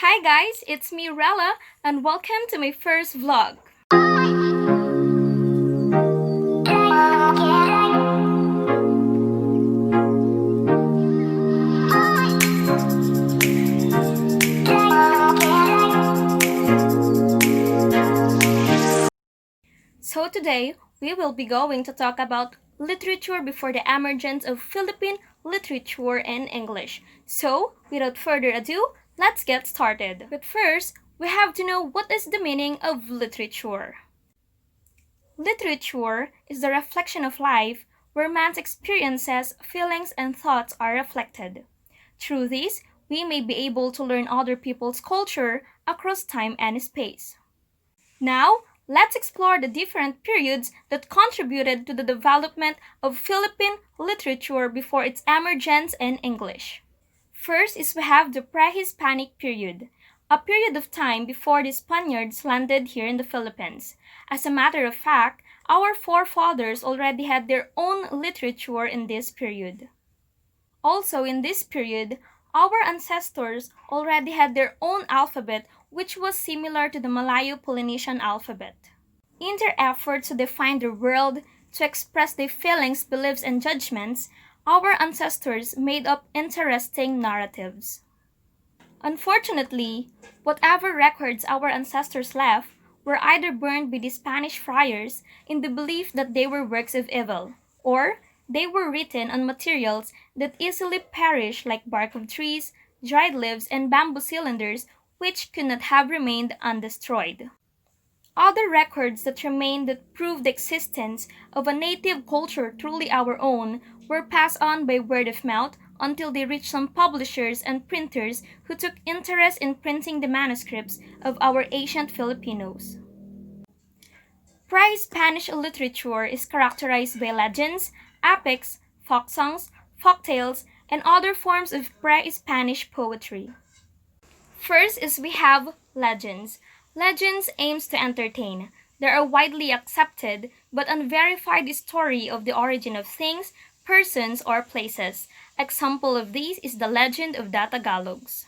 Hi guys, it's me Rella and welcome to my first vlog. So today, we will be going to talk about literature before the emergence of Philippine literature in English. So, without further ado, let's get started. But first, we have to know what is the meaning of literature. Literature is the reflection of life where man's experiences, feelings, and thoughts are reflected. Through this, we may be able to learn other people's culture across time and space. Now, let's explore the different periods that contributed to the development of Philippine literature before its emergence in English. First is we have the pre-Hispanic period, a period of time before the Spaniards landed here in the Philippines. As a matter of fact, our forefathers already had their own literature in this period. Also in this period, our ancestors already had their own alphabet which was similar to the Malayo-Polynesian alphabet. In their efforts to define the world, to express their feelings, beliefs, and judgments, our ancestors made up interesting narratives. Unfortunately, whatever records our ancestors left were either burned by the Spanish friars in the belief that they were works of evil, or they were written on materials that easily perish like bark of trees, dried leaves, and bamboo cylinders which could not have remained undestroyed. Other records that remain that prove the existence of a native culture truly our own were passed on by word of mouth until they reached some publishers and printers who took interest in printing the manuscripts of our ancient Filipinos. Pre-Spanish literature is characterized by legends, epics, folk songs, folk tales, and other forms of pre-Spanish poetry. First is we have legends. Legends aims to entertain. They are a widely accepted but unverified story of the origin of things, persons, or places. Example of these is the legend of the Tagalogs.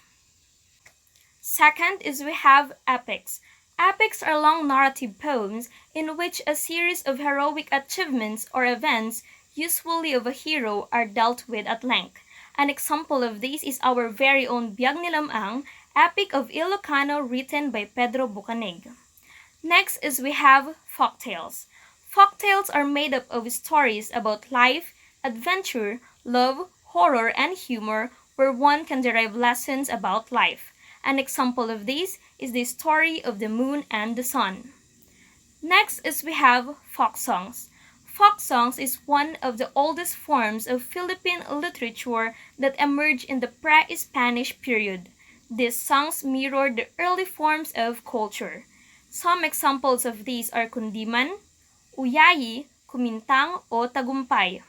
Second is we have epics. Epics are long narrative poems in which a series of heroic achievements or events, usually of a hero, are dealt with at length. An example of this is our very own Biag ni Lamang, epic of Ilocano written by Pedro Bucanig. Next is we have folktales. Folktales are made up of stories about life, adventure, love, horror, and humor where one can derive lessons about life. An example of this is the story of the moon and the sun. Next is we have folk songs. Folk songs is one of the oldest forms of Philippine literature that emerged in the pre-Spanish period. These songs mirrored the early forms of culture. Some examples of these are kundiman, uyayi, kumintang, o tagumpay.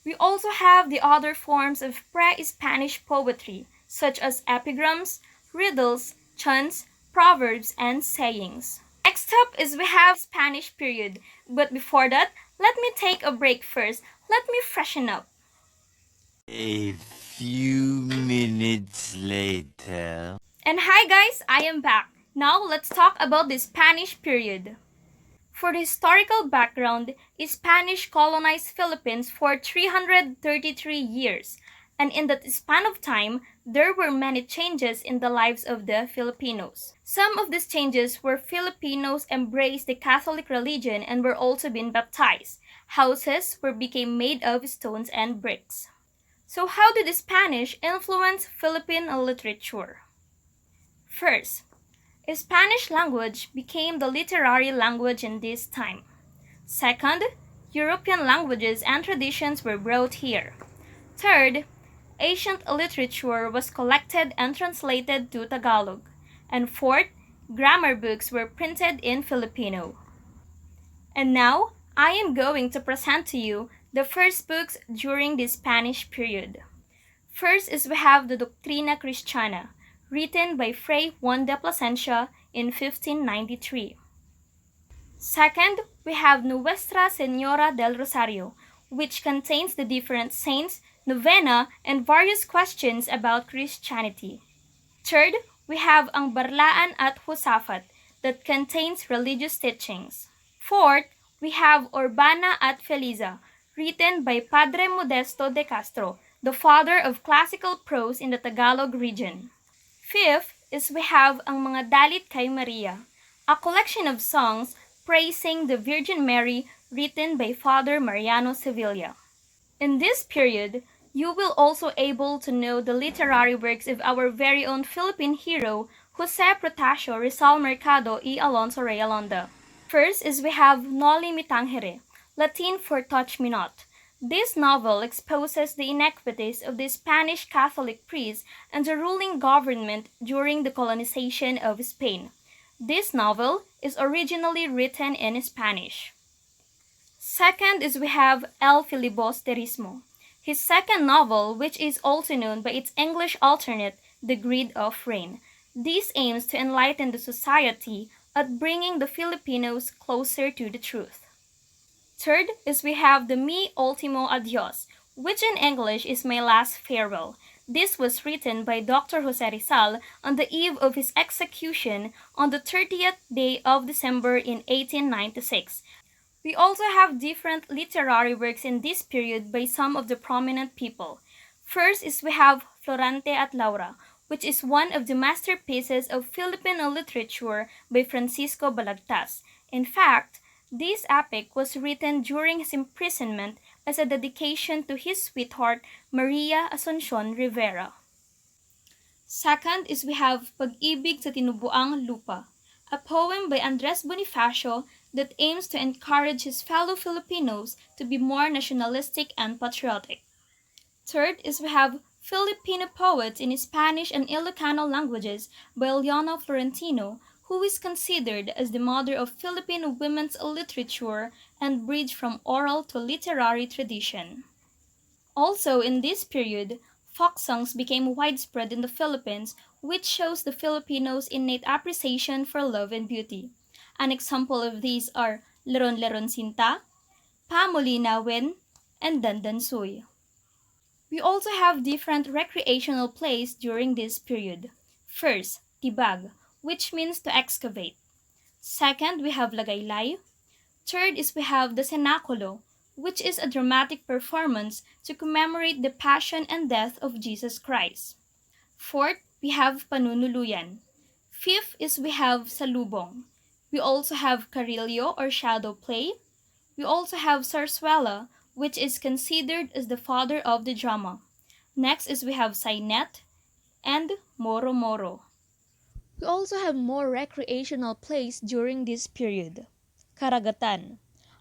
We also have the other forms of pre-Spanish poetry, such as epigrams, riddles, chants, proverbs, and sayings. Next up is we have Spanish period, but before that, let me take a break first. Let me freshen up. A few minutes later. And hi guys, I am back. Now let's talk about the Spanish period. For the historical background, Spanish colonized Philippines for 333 years, and in that span of time, there were many changes in the lives of the Filipinos. Some of these changes were Filipinos embraced the Catholic religion and were also being baptized. Houses became made of stones and bricks. So how did the Spanish influence Philippine literature? First, Spanish language became the literary language in this time. Second, European languages and traditions were brought here. Third, ancient literature was collected and translated to Tagalog. And fourth, grammar books were printed in Filipino. And now, I am going to present to you the first books during the Spanish period. First is we have the Doctrina Christiana, written by Fray Juan de Plasencia in 1593. Second, we have Nuestra Señora del Rosario, which contains the different saints, novena, and various questions about Christianity. Third, we have ang Barlaan at Husafat that contains religious teachings. Fourth, we have Urbana at Feliza, written by Padre Modesto de Castro, the father of classical prose in the Tagalog region. Fifth is we have ang mga Dalit kay Maria, a collection of songs praising the Virgin Mary written by Father Mariano Sevilla. In this period, you will also able to know the literary works of our very own Philippine hero, Jose Protasio Rizal Mercado y Alonso Rayalonda. First is we have Noli Me Tangere, Latin for Touch Me Not. This novel exposes the inequities of the Spanish Catholic priests and the ruling government during the colonization of Spain. This novel is originally written in Spanish. Second is we have El Filibusterismo, his second novel, which is also known by its English alternate, The Greed of Rain. This aims to enlighten the society at bringing the Filipinos closer to the truth. Third is we have the Mi Ultimo Adios, which in English is My Last Farewell. This was written by Dr. Jose Rizal on the eve of his execution on the 30th day of December in 1896. We also have different literary works in this period by some of the prominent people. First is we have Florante at Laura, which is one of the masterpieces of Filipino literature by Francisco Balagtas. In fact, this epic was written during his imprisonment as a dedication to his sweetheart Maria Asuncion Rivera. Second is we have Pag-ibig sa Tinubuang Lupa, a poem by Andres Bonifacio that aims to encourage his fellow Filipinos to be more nationalistic and patriotic. Third is we have Filipino poets in Spanish and Ilocano languages by Leona Florentino, who is considered as the mother of Filipino women's literature and bridge from oral to literary tradition. Also, in this period, folk songs became widespread in the Philippines, which shows the Filipinos' innate appreciation for love and beauty. An example of these are Leron Leron Sinta, Pamulinawin, and Dandansoy. We also have different recreational plays during this period. First, Tibag, which means to excavate. Second, we have Lagaylay. Third is we have the Cenaculo, which is a dramatic performance to commemorate the passion and death of Jesus Christ. Fourth, we have Panunuluyan. Fifth is we have Salubong. We also have Carillo or shadow play. We also have Sarsuela, which is considered as the father of the drama. Next is we have Sainet and Moro Moro. We also have more recreational plays during this period. Karagatan,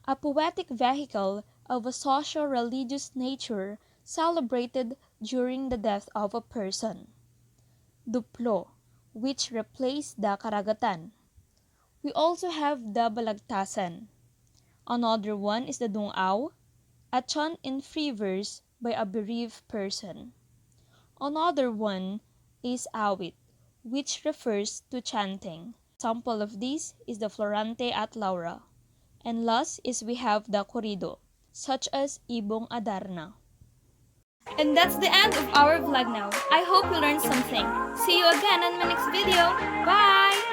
a poetic vehicle of a socio-religious nature celebrated during the death of a person. Duplo, which replaced the Karagatan. We also have the Balagtasan. Another one is the Dungao, a chant in free verse by a bereaved person. Another one is Awit, which refers to chanting. Example of this is the Florante at Laura. And last is we have the Corrido, such as Ibong Adarna. And that's the end of our vlog now. I hope you learned something. See you again on my next video. Bye!